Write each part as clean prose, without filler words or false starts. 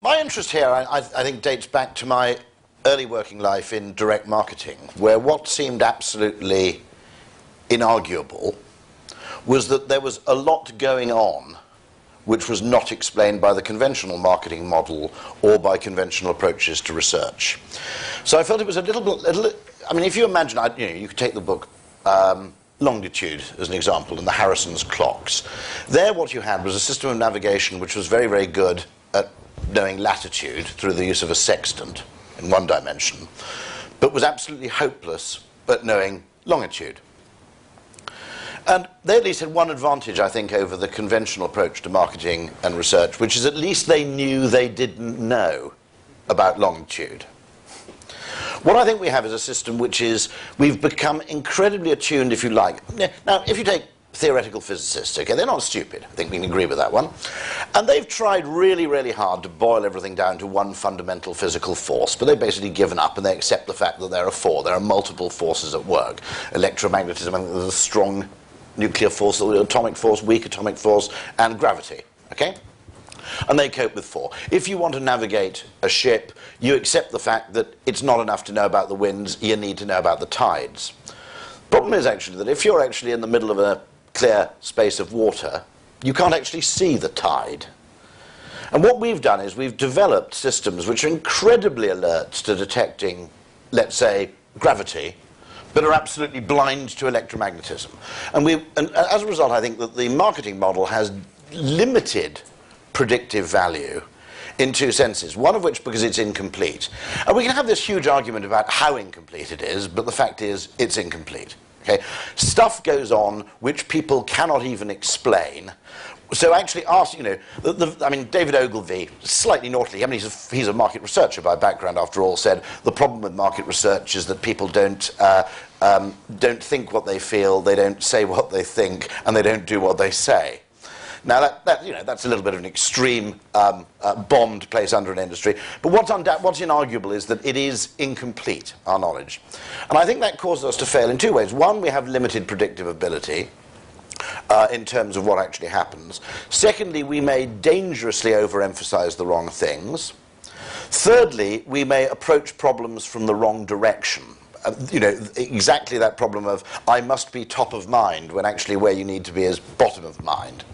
My interest here, I think, dates back to my early working life in direct marketing, where what seemed absolutely inarguable was that there was a lot going on which was not explained by the conventional marketing model or by conventional approaches to research. So I felt it was a little, I mean, if you imagine, you could take the book Longitude as an example, and the Harrison's clocks. There what you had was a system of navigation which was very, very good at knowing latitude through the use of a sextant in one dimension, but was absolutely hopeless at knowing longitude. And they at least had one advantage, I think, over the conventional approach to marketing and research, which is at least they knew they didn't know about longitude. What I think we have is a system which is, we've become incredibly attuned, if you like. Now, if you take theoretical physicists, okay, they're not stupid. I think we can agree with that one. And they've tried really, really hard to boil everything down to one fundamental physical force, but they've basically given up and they accept the fact that there are four. There are multiple forces at work. Electromagnetism, there's a strong nuclear force, atomic force, weak atomic force, and gravity, okay? And they cope with four. If you want to navigate a ship, you accept the fact that it's not enough to know about the winds, you need to know about the tides. Problem is actually that if you're actually in the middle of a clear space of water, you can't actually see the tide. And what we've done is we've developed systems which are incredibly alert to detecting, let's say, gravity, but are absolutely blind to electromagnetism. And as a result, I think that the marketing model has limited predictive value in two senses. One of which because it's incomplete. And we can have this huge argument about how incomplete it is, but the fact is it's incomplete. Okay? Stuff goes on which people cannot even explain. So actually ask, I mean, David Ogilvy, slightly naughtily, I mean, he's a market researcher by background after all, said the problem with market research is that people don't think what they feel, they don't say what they think, and they don't do what they say. Now, that's a little bit of an extreme bomb to place under an industry. But what's inarguable is that it is incomplete, our knowledge. And I think that causes us to fail in two ways. One, we have limited predictive ability in terms of what actually happens. Secondly, we may dangerously overemphasize the wrong things. Thirdly, we may approach problems from the wrong direction. Exactly that problem of, I must be top of mind, when actually where you need to be is bottom of mind.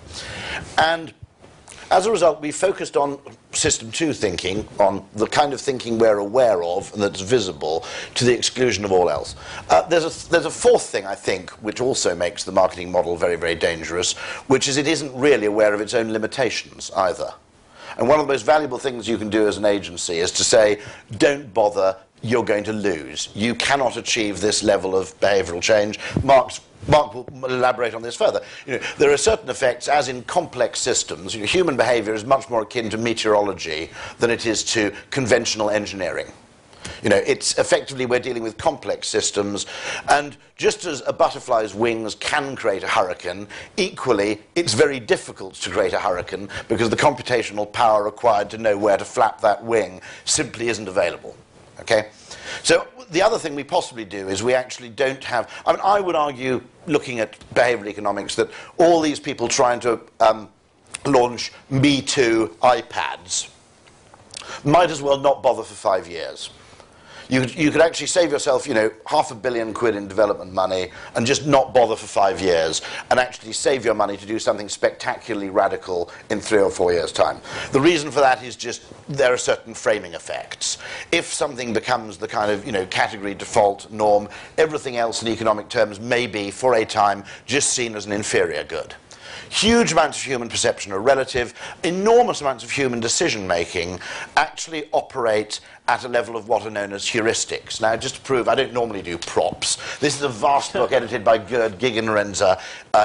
And as a result, we focused on system two thinking, on the kind of thinking we're aware of and that's visible, to the exclusion of all else. There's a fourth thing, I think, which also makes the marketing model very, very dangerous, which is it isn't really aware of its own limitations either. And one of the most valuable things you can do as an agency is to say, don't bother, you're going to lose. You cannot achieve this level of behavioural change. Mark will elaborate on this further. There are certain effects, as in complex systems. Human behaviour is much more akin to meteorology than it is to conventional engineering. It's effectively, we're dealing with complex systems, and just as a butterfly's wings can create a hurricane, equally, it's very difficult to create a hurricane because the computational power required to know where to flap that wing simply isn't available. Okay? So the other thing we possibly do is we actually don't have, I mean, I would argue, looking at behavioural economics, that all these people trying to launch Me Too iPads might as well not bother for 5 years. You could actually save yourself, £500 million in development money and just not bother for 5 years and actually save your money to do something spectacularly radical in 3 or 4 years' time. The reason for that is just there are certain framing effects. If something becomes the kind of, category default norm, everything else in economic terms may be, for a time, just seen as an inferior good. Huge amounts of human perception are relative. Enormous amounts of human decision-making actually operate at a level of what are known as heuristics. Now, just to prove, I don't normally do props. This is a vast book edited by Gerd Gigerenzer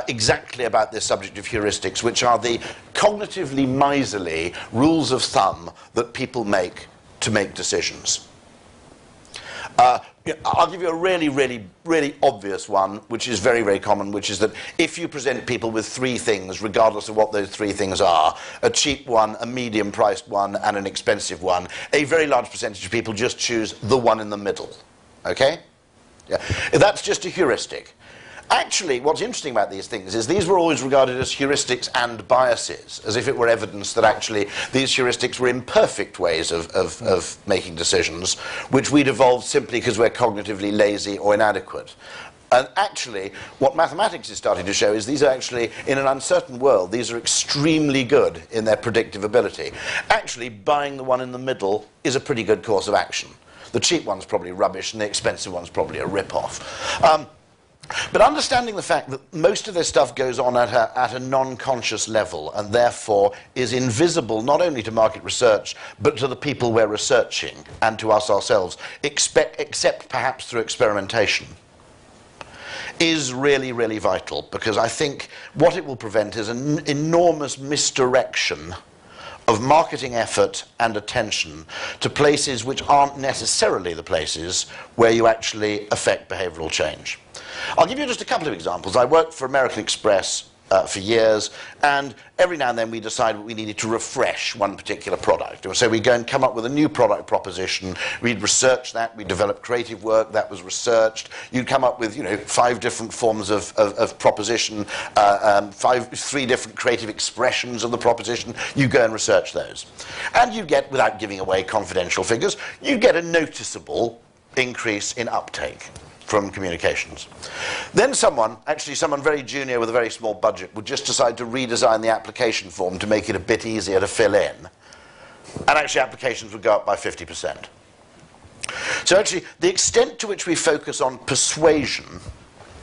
exactly about this subject of heuristics, which are the cognitively miserly rules of thumb that people make to make decisions. I'll give you a really, really, really obvious one, which is very, very common, which is that if you present people with three things, regardless of what those three things are, a cheap one, a medium-priced one, and an expensive one, a very large percentage of people just choose the one in the middle. Okay? Yeah. That's just a heuristic. Actually, what's interesting about these things is these were always regarded as heuristics and biases, as if it were evidence that actually these heuristics were imperfect ways of making decisions, which we'd evolved simply because we're cognitively lazy or inadequate. And actually, what mathematics is starting to show is these are actually, in an uncertain world, these are extremely good in their predictive ability. Actually, buying the one in the middle is a pretty good course of action. The cheap one's probably rubbish, and the expensive one's probably a rip-off. But understanding the fact that most of this stuff goes on at a non-conscious level, and therefore is invisible not only to market research, but to the people we're researching, and to us ourselves, except perhaps through experimentation, is really, really vital, because I think what it will prevent is an enormous misdirection of marketing effort and attention to places which aren't necessarily the places where you actually affect behavioral change. I'll give you just a couple of examples. I worked for American Express for years, and every now and then we decided we needed to refresh one particular product. So we'd go and come up with a new product proposition, we'd research that, we'd develop creative work, that was researched, you'd come up with 5 different forms of proposition, 3 different creative expressions of the proposition, you go and research those. And you get, without giving away confidential figures, you get a noticeable increase in uptake from communications. Then someone very junior with a very small budget would just decide to redesign the application form to make it a bit easier to fill in. And actually applications would go up by 50%. So actually the extent to which we focus on persuasion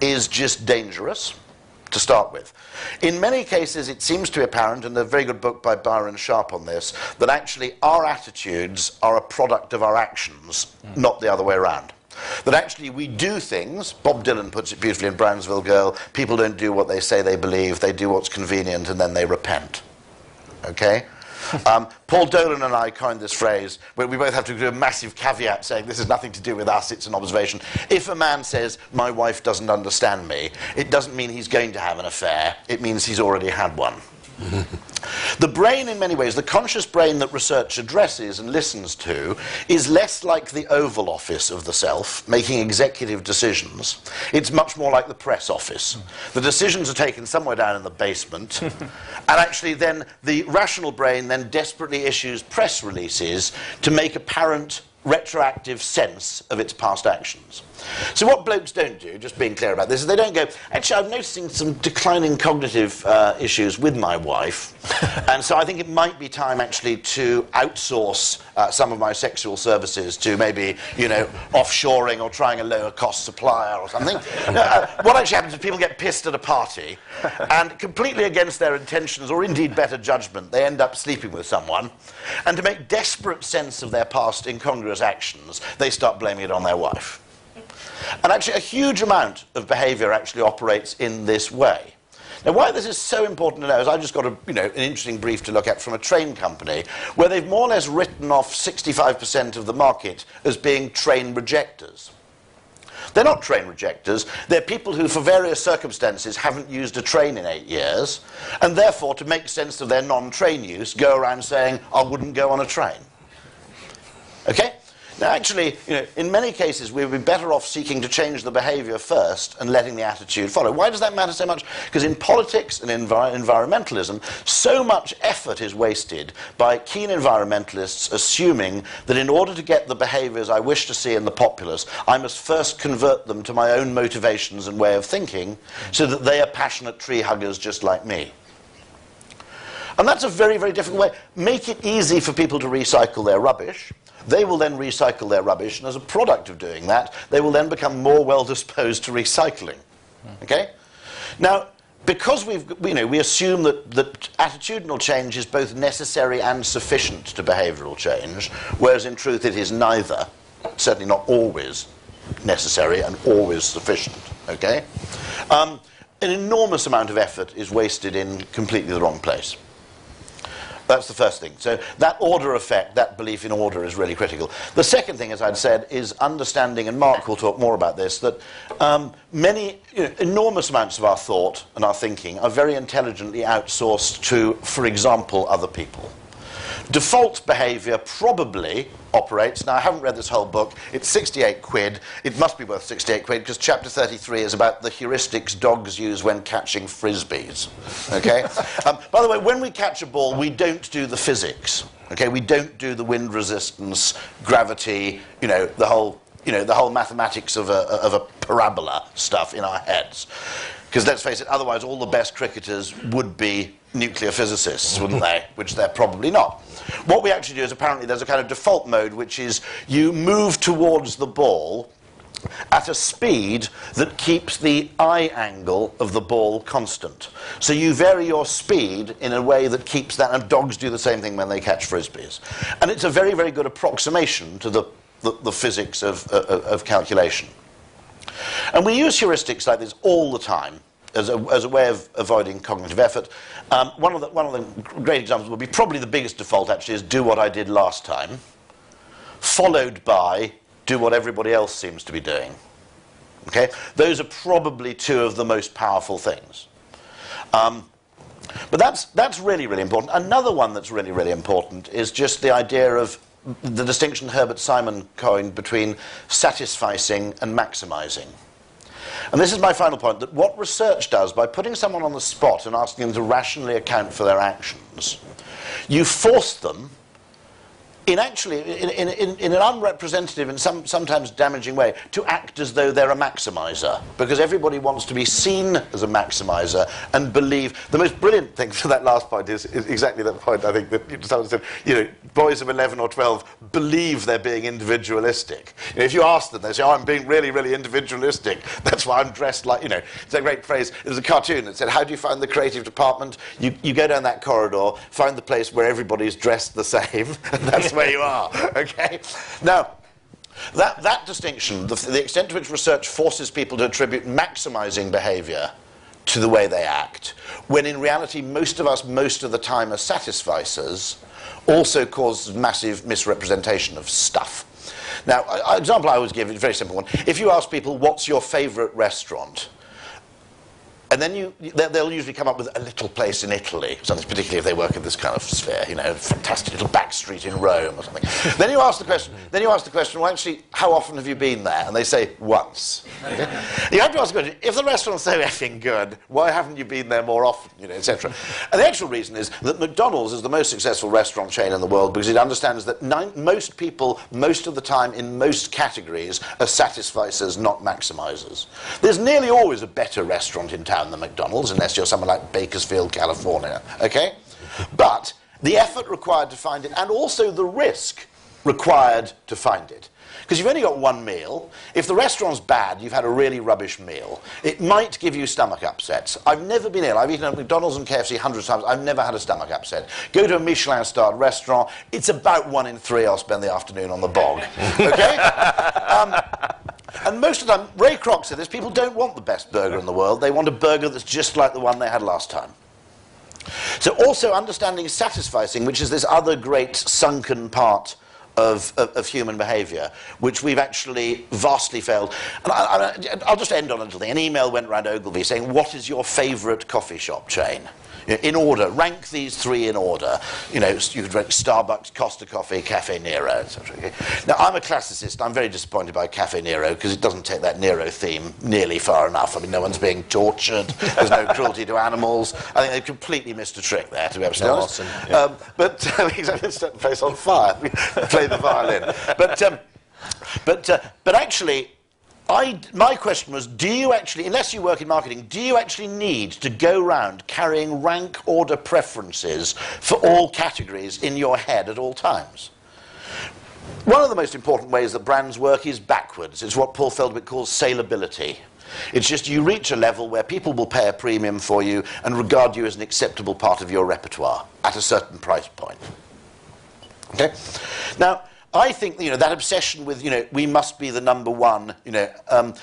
is just dangerous to start with. In many cases it seems to be apparent, and there's a very good book by Byron Sharp on this, that actually our attitudes are a product of our actions, not the other way around. That actually we do things, Bob Dylan puts it beautifully in Brownsville Girl, people don't do what they say they believe, they do what's convenient and then they repent. Okay? Paul Dolan and I coined this phrase, where we both have to do a massive caveat saying this has nothing to do with us, it's an observation. If a man says, my wife doesn't understand me, it doesn't mean he's going to have an affair, it means he's already had one. The brain, in many ways, the conscious brain that research addresses and listens to, is less like the Oval Office of the self, making executive decisions. It's much more like the press office. The decisions are taken somewhere down in the basement, and actually then the rational brain then desperately issues press releases to make apparent retroactive sense of its past actions. So what blokes don't do, just being clear about this, is they don't go, actually I'm noticing some declining cognitive issues with my wife, and so I think it might be time actually to outsource some of my sexual services to maybe, offshoring or trying a lower cost supplier or something. What actually happens is people get pissed at a party, and completely against their intentions, or indeed better judgment, they end up sleeping with someone, and to make desperate sense of their past incongruous actions, they start blaming it on their wife. And actually a huge amount of behaviour actually operates in this way. Now why this is so important to know is I just got an interesting brief to look at from a train company where they've more or less written off 65% of the market as being train rejectors. They're not train rejectors, they're people who for various circumstances haven't used a train in 8 years, and therefore to make sense of their non-train use go around saying, I wouldn't go on a train. Okay? Now actually, in many cases we would be better off seeking to change the behaviour first and letting the attitude follow. Why does that matter so much? Because in politics and environmentalism, so much effort is wasted by keen environmentalists assuming that in order to get the behaviours I wish to see in the populace, I must first convert them to my own motivations and way of thinking so that they are passionate tree huggers just like me. And that's a very, very difficult way. Make it easy for people to recycle their rubbish. They will then recycle their rubbish, and as a product of doing that, they will then become more well-disposed to recycling. Okay? Now, because we assume that attitudinal change is both necessary and sufficient to behavioural change, whereas in truth it is neither, certainly not always necessary and always sufficient. Okay? An enormous amount of effort is wasted in completely the wrong place. That's the first thing. So that order effect, that belief in order is really critical. The second thing, as I'd said, is understanding, and Mark will talk more about this, that enormous amounts of our thought and our thinking are very intelligently outsourced to, for example, other people. Default behaviour probably operates, now I haven't read this whole book, it's 68 quid, it must be worth 68 quid because chapter 33 is about the heuristics dogs use when catching frisbees, okay? By the way, when we catch a ball, we don't do the physics, okay? We don't do the wind resistance, gravity, the whole mathematics of a parabola stuff in our heads. Because let's face it, otherwise all the best cricketers would be nuclear physicists, wouldn't they? Which they're probably not. What we actually do is apparently there's a kind of default mode, which is you move towards the ball at a speed that keeps the eye angle of the ball constant. So you vary your speed in a way that keeps that, and dogs do the same thing when they catch frisbees. And it's a very, very good approximation to the physics of calculation. And we use heuristics like this all the time as a way of avoiding cognitive effort. One of the great examples would be probably the biggest default actually is do what I did last time, followed by do what everybody else seems to be doing. Okay? Those are probably two of the most powerful things. But that's really, really important. Another one that's really, really important is just the idea of the distinction Herbert Simon coined between satisficing and maximizing. And this is my final point, that what research does, by putting someone on the spot and asking them to rationally account for their actions, you force them in an unrepresentative and sometimes damaging way to act as though they're a maximizer, because everybody wants to be seen as a maximizer and believe. The most brilliant thing for that last point is exactly that point, I think, that someone said, boys of 11 or 12 believe they're being individualistic. If you ask them, they say, oh, I'm being really, really individualistic. That's why I'm dressed like, it's a great phrase. There's a cartoon that said, how do you find the creative department? You go down that corridor, find the place where everybody's dressed the same, and that's where you are, okay? Now, that distinction, the extent to which research forces people to attribute maximizing behavior to the way they act, when in reality most of us most of the time are satisficers, also causes massive misrepresentation of stuff. Now, an example I always give is a very simple one. If you ask people, what's your favorite restaurant? And then they'll usually come up with a little place in Italy, something particularly if they work in this kind of sphere, a fantastic little back street in Rome or something. Then you ask the question, well, actually, how often have you been there? And they say, once. Okay? You have to ask the question, if the restaurant's so effing good, why haven't you been there more often, etc. And the actual reason is that McDonald's is the most successful restaurant chain in the world because it understands that most people, most of the time, in most categories, are satisficers, not maximizers. There's nearly always a better restaurant in town than McDonald's, unless you're somewhere like Bakersfield, California, okay? But the effort required to find it, and also the risk required to find it. Because you've only got one meal. If the restaurant's bad, you've had a really rubbish meal. It might give you stomach upsets. I've never been ill. I've eaten at McDonald's and KFC hundreds of times. I've never had a stomach upset. Go to a Michelin-starred restaurant. It's about 1 in 3 I'll spend the afternoon on the bog. Okay? And most of the time, Ray Kroc said this, people don't want the best burger in the world. They want a burger that's just like the one they had last time. So also understanding satisficing, which is this other great sunken part of human behaviour, which we've actually vastly failed. And I'll just end on a little thing. An email went around Ogilvy saying, what is your favourite coffee shop chain? In order, rank these 3 in order. You could rank Starbucks, Costa Coffee, Cafe Nero, etc. Okay? Now, I'm a classicist. I'm very disappointed by Cafe Nero because it doesn't take that Nero theme nearly far enough. I mean, no one's being tortured. There's no cruelty to animals. I think they've completely missed a trick there, to be absolutely honest. Yeah. But exactly, set the place on fire. Play the violin. But actually, my question was, do you actually, unless you work in marketing, do you actually need to go around carrying rank order preferences for all categories in your head at all times? One of the most important ways that brands work is backwards. It's what Paul Feldwick calls saleability. It's just you reach a level where people will pay a premium for you and regard you as an acceptable part of your repertoire at a certain price point. Okay? Now, I think, you know, that obsession with, you know, we must be the number one, and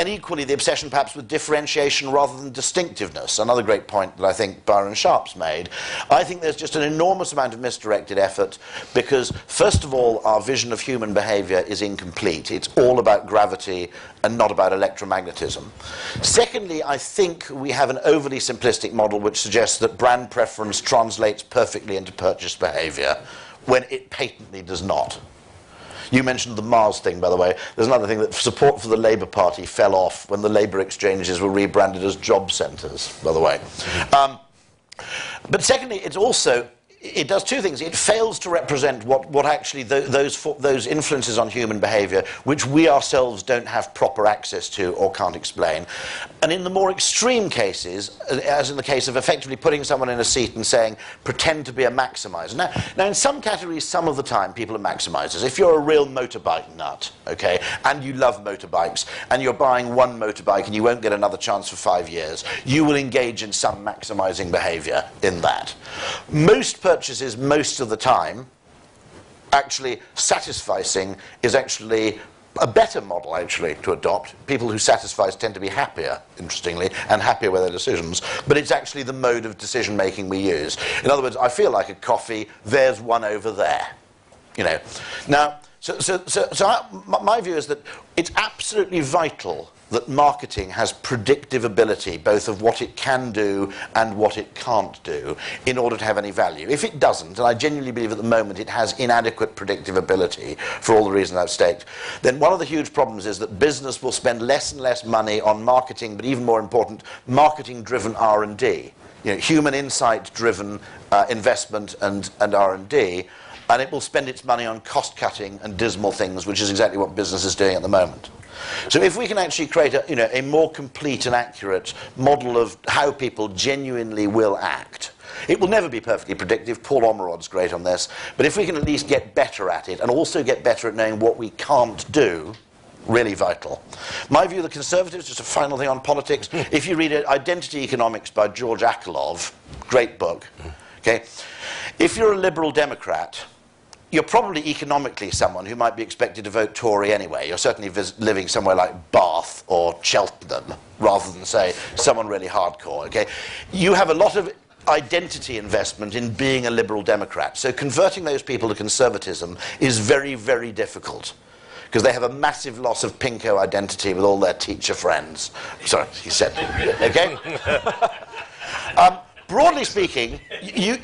equally the obsession perhaps with differentiation rather than distinctiveness, another great point that I think Byron Sharp's made. I think there's just an enormous amount of misdirected effort because, first of all, our vision of human behaviour is incomplete. It's all about gravity and not about electromagnetism. Secondly, I think we have an overly simplistic model which suggests that brand preference translates perfectly into purchase behaviour, when it patently does not. You mentioned the Mars thing, by the way. There's another thing, that support for the Labour Party fell off when the labour exchanges were rebranded as job centres, by the way. But secondly, it does two things. It fails to represent what actually those influences on human behaviour which we ourselves don't have proper access to or can't explain. And in the more extreme cases, as in the case of effectively putting someone in a seat and saying, pretend to be a maximiser. Now in some categories, some of the time, people are maximisers. If you're a real motorbike nut, okay, and you love motorbikes, and you're buying one motorbike and you won't get another chance for 5 years, you will engage in some maximising behaviour in that. Most purchases, most of the time, actually satisficing is actually a better model actually to adopt. People who satisfice tend to be happier, interestingly, and happier with their decisions, but it's actually the mode of decision making we use. In other words, I feel like a coffee, there's one over there, you know. Now, my view is that it's absolutely vital that marketing has predictive ability, both of what it can do and what it can't do, in order to have any value. If it doesn't, and I genuinely believe at the moment it has inadequate predictive ability for all the reasons I've stated, then one of the huge problems is that business will spend less and less money on marketing, but even more important, marketing-driven R&D. You know, human insight-driven investment and R&D, and it will spend its money on cost-cutting and dismal things, which is exactly what business is doing at the moment. So if we can actually create a more complete and accurate model of how people genuinely will act, it will never be perfectly predictive. Paul Omerod's great on this. But if we can at least get better at it and also get better at knowing what we can't do, really vital. My view of the Conservatives, just a final thing on politics, if you read Identity Economics by George Akerlof, great book, okay? If you're a Liberal Democrat, you're probably economically someone who might be expected to vote Tory anyway. You're certainly living somewhere like Bath or Cheltenham, rather than, say, someone really hardcore, okay? You have a lot of identity investment in being a Liberal Democrat. So converting those people to conservatism is very, very difficult, because they have a massive loss of pinko identity with all their teacher friends. Sorry, he said, okay? Broadly speaking, you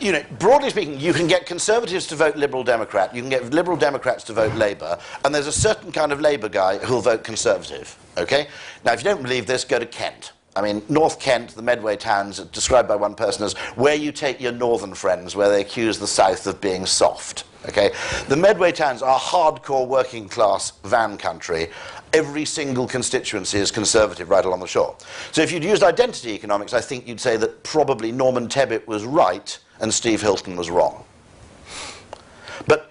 can get Conservatives to vote Liberal Democrat, you can get Liberal Democrats to vote Labour, and there's a certain kind of Labour guy who'll vote Conservative, okay? Now, if you don't believe this, go to Kent. I mean, North Kent, the Medway towns, described by one person as where you take your northern friends, where they accuse the south of being soft, okay? The Medway towns are hardcore working class van country. Every single constituency is Conservative right along the shore. So if you'd used identity economics, I think you'd say that probably Norman Tebbit was right and Steve Hilton was wrong. But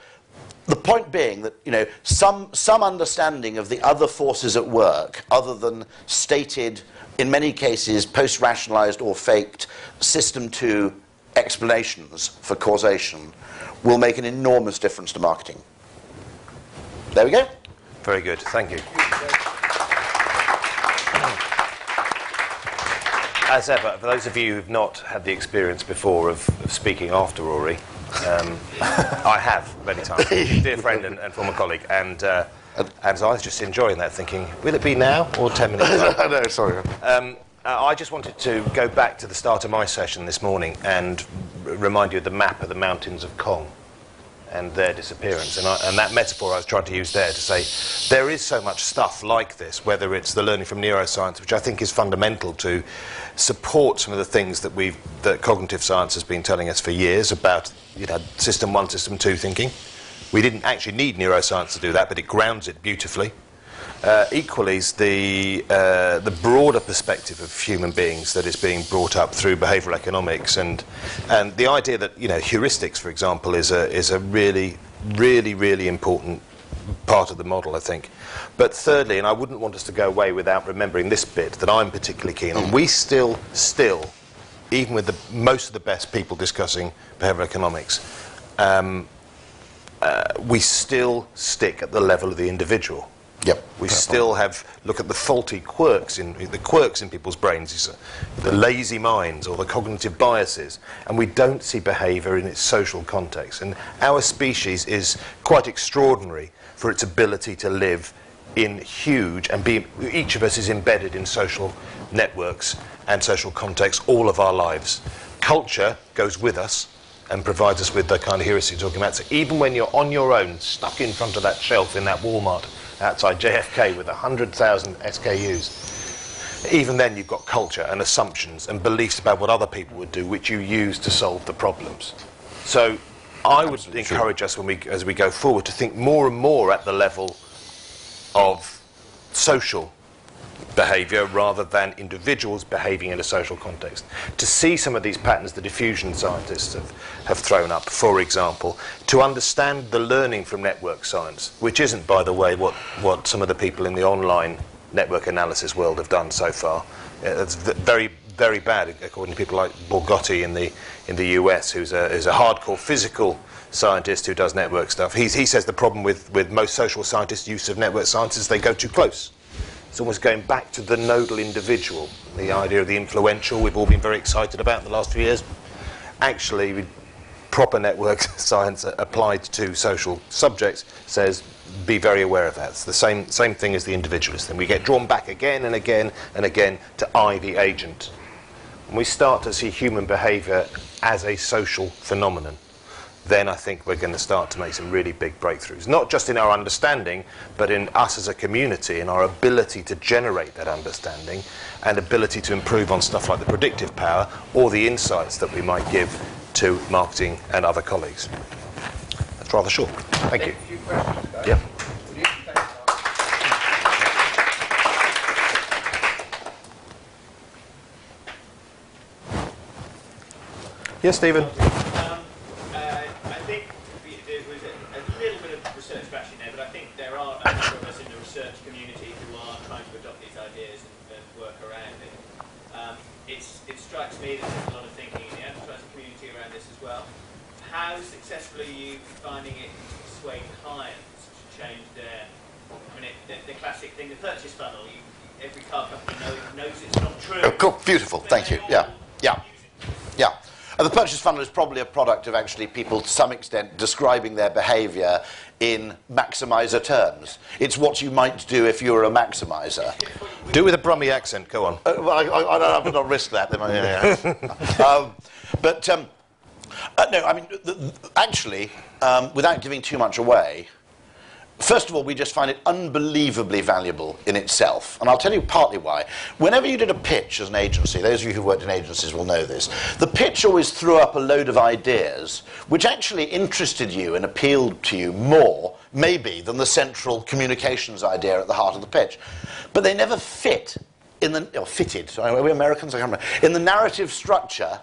the point being that, you know, some understanding of the other forces at work, other than stated, in many cases, post-rationalized or faked System 2 explanations for causation, will make an enormous difference to marketing. There we go. Very good, thank you. As ever, for those of you who've not had the experience before of speaking after Rory, I have many times, dear friend and former colleague, and so I was just enjoying that, thinking, will it be now or 10 minutes later? No, sorry. I just wanted to go back to the start of my session this morning and remind you of the map of the mountains of Kong and their disappearance, and that metaphor I was trying to use there to say there is so much stuff like this, whether it's the learning from neuroscience, which I think is fundamental to support some of the things that cognitive science has been telling us for years about, you know, System 1, System 2 thinking. We didn't actually need neuroscience to do that, but it grounds it beautifully. Equally is the broader perspective of human beings that is being brought up through behavioural economics, and the idea that, you know, heuristics, for example, is a really, really, really important part of the model, I think. But thirdly, and I wouldn't want us to go away without remembering this bit that I'm particularly keen on, we still, even with most of the best people discussing behavioural economics, we still stick at the level of the individual. Yep. We still look at the faulty quirks in people's brains, the lazy minds or the cognitive biases, and we don't see behaviour in its social context. And our species is quite extraordinary for its ability to live in huge, and each of us is embedded in social networks and social contexts all of our lives. Culture goes with us and provides us with the kind of heresy you're talking about. So even when you're on your own, stuck in front of that shelf in that Walmart outside JFK with 100,000 SKUs, even then you've got culture and assumptions and beliefs about what other people would do, which you use to solve the problems. So I would encourage us, as we go forward, to think more and more at the level of social behaviour rather than individuals behaving in a social context. To see some of these patterns the diffusion scientists have thrown up, for example, to understand the learning from network science, which isn't, by the way, what some of the people in the online network analysis world have done so far. It's very, very bad, according to people like Borgotti in the US, who's a hardcore physical scientist who does network stuff. He says the problem with most social scientists' use of network science is they go too close. It's almost going back to the nodal individual, the idea of the influential we've all been very excited about in the last few years. Actually, proper network science applied to social subjects says be very aware of that. It's the same thing as the individualist thing. We get drawn back again and again and again to I, the agent. And we start to see human behaviour as a social phenomenon. Then I think we're going to start to make some really big breakthroughs, not just in our understanding, but in us as a community, in our ability to generate that understanding and ability to improve on stuff like the predictive power or the insights that we might give to marketing and other colleagues. That's rather short. Thank you. A few questions, guys. Yeah. Yes, Stephen. I think there was a little bit of research bashing there, but I think there are a number of us in the research community who are trying to adopt these ideas and work around it. It strikes me that there's a lot of thinking in the advertising community around this as well. How successfully are you finding it to persuade clients to change their, the classic thing, the purchase funnel, every car company knows it's not true. Oh, cool. Beautiful, thank you. Yeah. The purchase funnel is probably a product of actually people, to some extent, describing their behaviour in maximiser terms. It's what you might do if you were a maximiser. Do it with a Brummie accent, go on. Well, I would not risk that. No, I mean, actually, without giving too much away, first of all, we just find it unbelievably valuable in itself. And I'll tell you partly why. Whenever you did a pitch as an agency, those of you who've worked in agencies will know this, the pitch always threw up a load of ideas which actually interested you and appealed to you more, maybe, than the central communications idea at the heart of the pitch. But they never fit in the, or fitted, sorry, are we Americans? I can't remember. In the narrative structure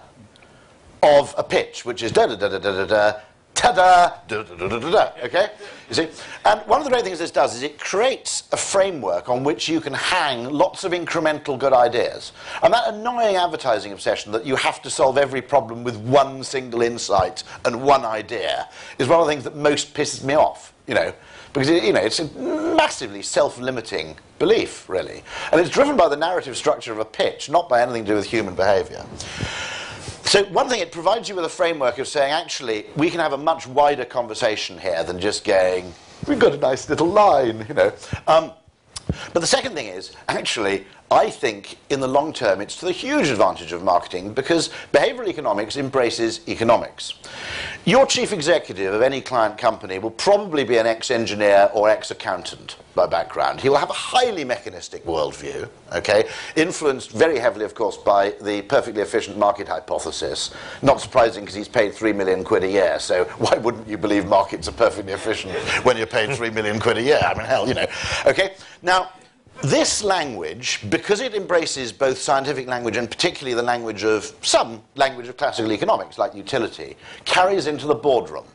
of a pitch, which is da-da-da-da-da-da-da, ta-da, da-da-da-da-da-da, okay? You see? And one of the great things this does is it creates a framework on which you can hang lots of incremental good ideas. And that annoying advertising obsession that you have to solve every problem with one single insight and one idea is one of the things that most pisses me off, because, it's a massively self-limiting belief, really. And it's driven by the narrative structure of a pitch, not by anything to do with human behaviour. So one thing, it provides you with a framework of saying, actually, we can have a much wider conversation here than just going, we've got a nice little line, But the second thing is, actually, I think in the long term it's to the huge advantage of marketing because behavioural economics embraces economics. Your chief executive of any client company will probably be an ex-engineer or ex-accountant by background. He will have a highly mechanistic worldview, okay, influenced very heavily, of course, by the perfectly efficient market hypothesis. Not surprising because he's paid 3 million quid a year, so why wouldn't you believe markets are perfectly efficient when you're paid 3 million quid a year? I mean, hell, Okay, now, this language, because it embraces both scientific language and particularly the language of classical economics, like utility, carries into the boardroom.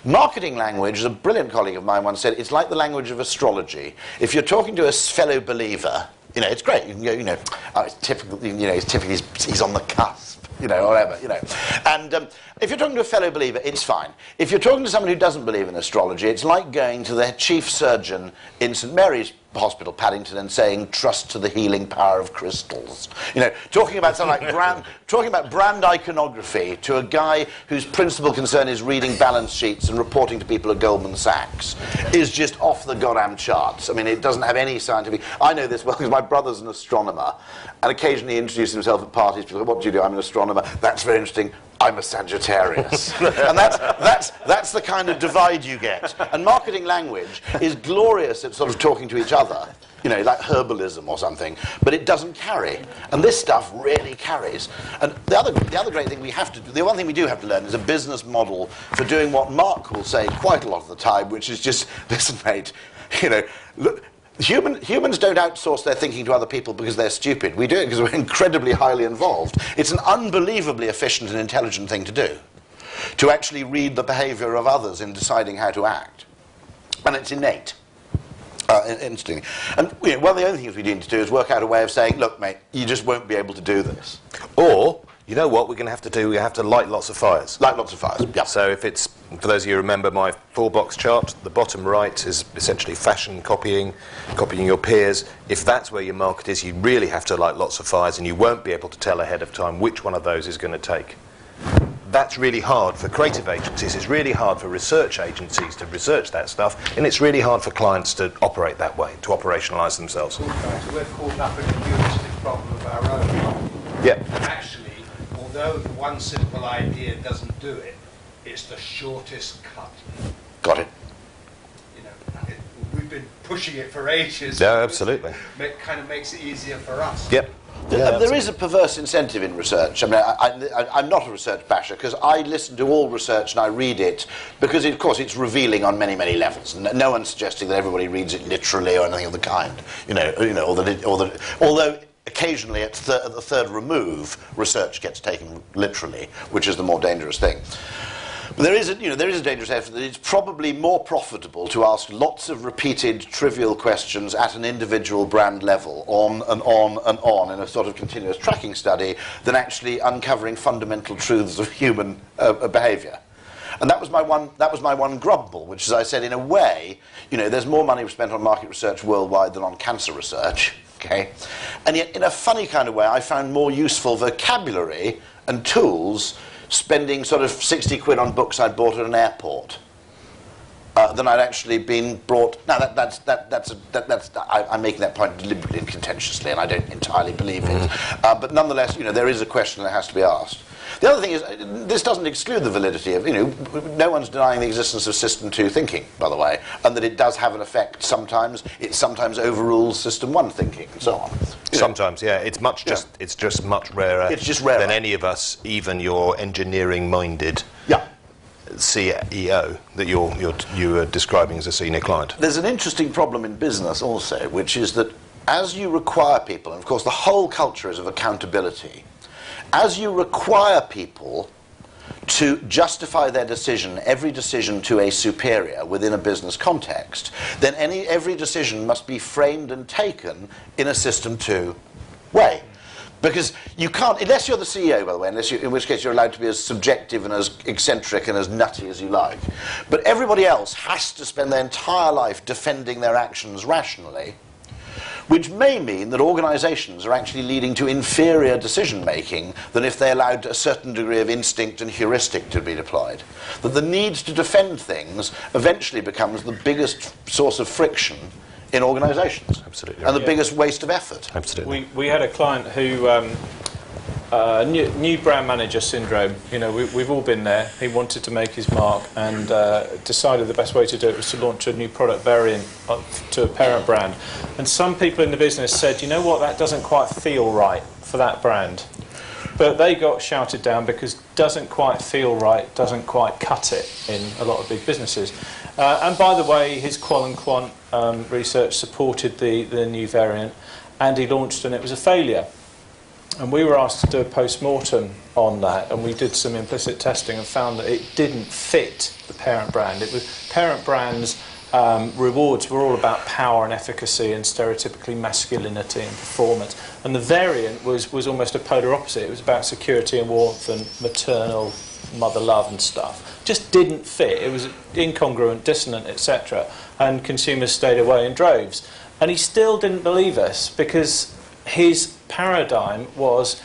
Marketing language, as a brilliant colleague of mine once said, it's like the language of astrology. If you're talking to a fellow believer, it's great. You can go, it's typical, he's on the cusp. you know, or whatever, you know. And if you're talking to a fellow believer, it's fine. If you're talking to someone who doesn't believe in astrology, it's like going to the chief surgeon in St Mary's Hospital, Paddington, and saying, "Trust to the healing power of crystals." You know, talking about something like brand iconography to a guy whose principal concern is reading balance sheets and reporting to people at Goldman Sachs is just off the goddamn charts. I mean, it doesn't have any scientific... I know this well because my brother's an astronomer, and occasionally he introduces himself at parties. People go, "What do you do?" "I'm an astronomer." "That's very interesting. I'm a Sagittarius." And that's the kind of divide you get. And marketing language is glorious at sort of talking to each other, you know, like herbalism or something, but it doesn't carry. And this stuff really carries. And the other great thing we have to do, the one thing we do have to learn is a business model for doing what Mark will say quite a lot of the time, which is just, "Listen, mate, you know, look, humans don't outsource their thinking to other people because they're stupid. We do it because we're incredibly highly involved. It's an unbelievably efficient and intelligent thing to do, to actually read the behavior of others in deciding how to act. And it's innate. Interesting. And you know, one of the only things we need to do is work out a way of saying, "Look, mate, you just won't be able to do this." Or, you know what we're going to have to do? We have to light lots of fires. Light lots of fires, yeah. So if it's, for those of you who remember my 4-box chart, the bottom right is essentially fashion copying your peers. If that's where your market is, you really have to light lots of fires, and you won't be able to tell ahead of time which one of those is going to take. That's really hard for creative agencies. It's really hard for research agencies to research that stuff, and it's really hard for clients to operate that way, to operationalise themselves. So we're caught up in a heuristic problem of our own. Yeah. Actually, although the one simple idea doesn't do it, it's the shortest cut. Got it. You know, we've been pushing it for ages. Yeah, absolutely. It kind of makes it easier for us. Yep. There is a perverse incentive in research. I mean, I'm not a research basher because I listen to all research and I read it because, of course, it's revealing on many, many levels. And no one's suggesting that everybody reads it literally or anything of the kind. Although occasionally at the third remove, research gets taken literally, which is the more dangerous thing. But there is a dangerous effort that it's probably more profitable to ask lots of repeated trivial questions at an individual brand level, on and on and on, in a sort of continuous tracking study, than actually uncovering fundamental truths of human behaviour. And that was my one grumble, which, as I said, in a way, you know, there's more money spent on market research worldwide than on cancer research. Okay, and yet, in a funny kind of way, I found more useful vocabulary and tools spending sort of 60 quid on books I'd bought at an airport than I'd actually been brought. Now I'm making that point deliberately and contentiously, and I don't entirely believe it. But nonetheless, you know, there is a question that has to be asked. The other thing is, this doesn't exclude the validity of, you know, no one's denying the existence of System 2 thinking, by the way, and that it does have an effect sometimes. It sometimes overrules System 1 thinking, and so on. Sometimes, yeah. It's just much rarer. It's just rarer than any of us, even your engineering-minded CEO that you are describing as a senior client. There's an interesting problem in business also, which is that as you require people, and of course the whole culture is of accountability, as you require people to justify their decision, every decision to a superior within a business context, then every decision must be framed and taken in a System 2 way. Because you can't, unless you're the CEO, by the way, in which case you're allowed to be as subjective and as eccentric and as nutty as you like. But everybody else has to spend their entire life defending their actions rationally, which may mean that organisations are actually leading to inferior decision-making than if they allowed a certain degree of instinct and heuristic to be deployed. That the need to defend things eventually becomes the biggest source of friction in organisations. Absolutely. And the biggest waste of effort. Absolutely. We had a client who, new brand manager syndrome, you know, we've all been there. He wanted to make his mark and decided the best way to do it was to launch a new product variant to a parent brand. And some people in the business said, you know what, that doesn't quite feel right for that brand. But they got shouted down because doesn't quite feel right, doesn't quite cut it in a lot of big businesses. And by the way, his qual and quant research supported the new variant, and he launched and it was a failure. And we were asked to do a post-mortem on that, and we did some implicit testing and found that it didn't fit the parent brand. It was parent brand's rewards were all about power and efficacy and stereotypically masculinity and performance. And the variant was almost a polar opposite. It was about security and warmth and maternal mother love and stuff. Just didn't fit. It was incongruent, dissonant, etc. And consumers stayed away in droves. And he still didn't believe us, because his paradigm was,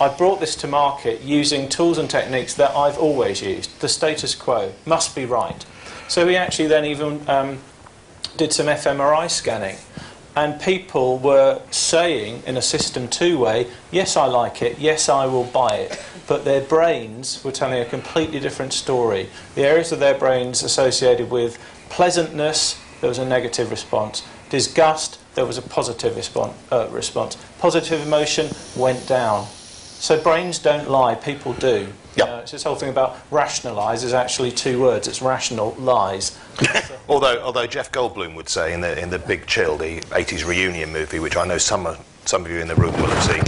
I brought this to market using tools and techniques that I've always used. The status quo must be right. So he actually then even did some fMRI scanning. And people were saying, in a System 2 way, yes, I like it, yes, I will buy it. But their brains were telling a completely different story. The areas of their brains associated with pleasantness, there was a negative response. Disgust, there was a positive response. Positive emotion went down. So brains don't lie, people do. Yep. It's this whole thing about rationalise is actually 2 words. It's rational lies. Although Jeff Goldblum would say in the Big Chill, the 80s reunion movie, which I know some of you in the room will have seen,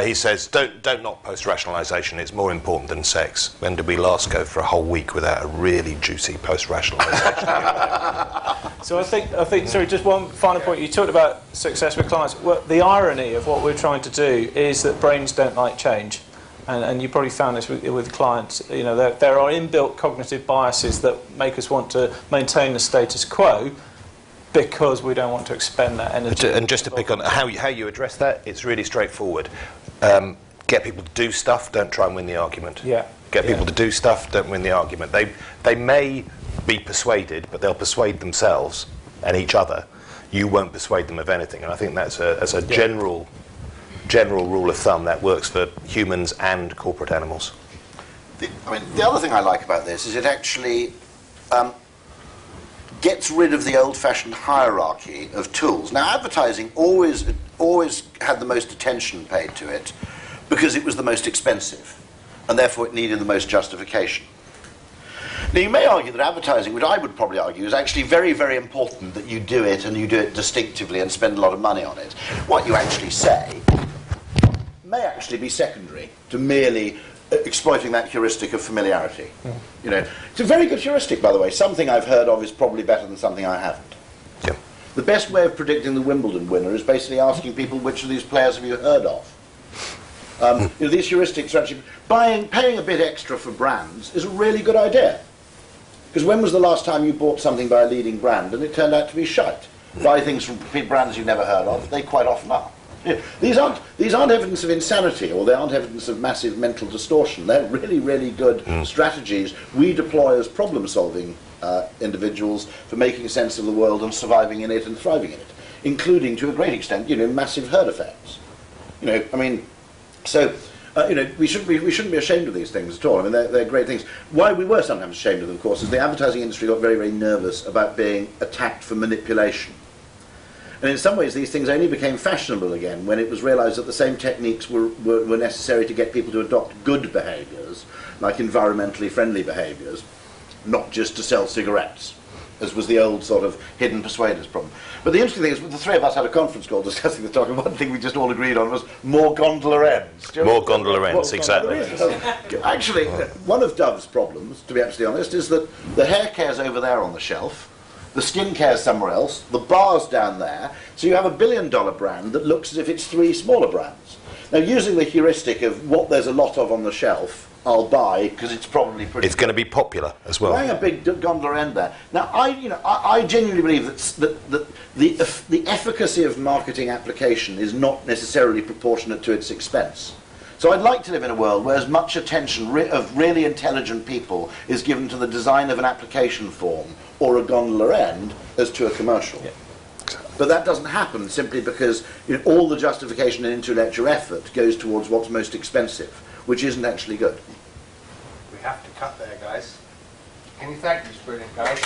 he says, don't knock post-rationalisation, it's more important than sex. When did we last go for a whole week without a really juicy post-rationalisation? So I think, sorry, just one final point. You talked about success with clients. Well, the irony of what we're trying to do is that brains don't like change. And you probably found this with clients. You know, there are inbuilt cognitive biases that make us want to maintain the status quo because we don't want to expend that energy. And just to pick on how you address that, it's really straightforward. Get people to do stuff, don't try and win the argument. Yeah. Get people to do stuff, don't win the argument. They may be persuaded, but they'll persuade themselves and each other. You won't persuade them of anything. And I think that's a general rule of thumb that works for humans and corporate animals. The other thing I like about this is it actually gets rid of the old-fashioned hierarchy of tools. Now, advertising always had the most attention paid to it because it was the most expensive, and therefore it needed the most justification. Now, you may argue that advertising, which I would probably argue, is actually very, very important that you do it, and you do it distinctively and spend a lot of money on it. What you actually say may actually be secondary to merely exploiting that heuristic of familiarity. Mm. You know, it's a very good heuristic, by the way. Something I've heard of is probably better than something I haven't. Yeah. The best way of predicting the Wimbledon winner is basically asking people which of these players have you heard of. You know, these heuristics are actually paying a bit extra for brands is a really good idea. Because when was the last time you bought something by a leading brand and it turned out to be shite? Buy things from brands you've never heard of, they quite often are. Yeah, these aren't evidence of insanity, or they aren't evidence of massive mental distortion. They're really, really good strategies we deploy as problem-solving individuals for making sense of the world and surviving in it and thriving in it, including, to a great extent, you know, massive herd effects. You know, I mean, so you know, we shouldn't be ashamed of these things at all. I mean, they're great things. Why we were sometimes ashamed of them, of course, is the advertising industry got very, very nervous about being attacked for manipulation. And in some ways, these things only became fashionable again when it was realised that the same techniques were necessary to get people to adopt good behaviours, like environmentally friendly behaviours, not just to sell cigarettes, as was the old sort of hidden persuaders problem. But the interesting thing is, the three of us had a conference call discussing the topic, and one thing we just all agreed on was more gondola ends. More gondola ends, exactly. Actually, one of Dove's problems, to be absolutely honest, is that the hair care's over there on the shelf, the skin care's somewhere else, the bar's down there, so you have $1 billion brand that looks as if it's 3 smaller brands. Now, using the heuristic of what there's a lot of on the shelf, I'll buy because it's probably pretty. It's going to be popular as well. Buying a big gondola end there. Now, I genuinely believe that the efficacy of marketing application is not necessarily proportionate to its expense. So I'd like to live in a world where as much attention of really intelligent people is given to the design of an application form or a gondola end as to a commercial. Yeah. But that doesn't happen simply because, you know, all the justification and intellectual effort goes towards what's most expensive, which isn't actually good. We have to cut there, guys. Can you thank these brilliant guys?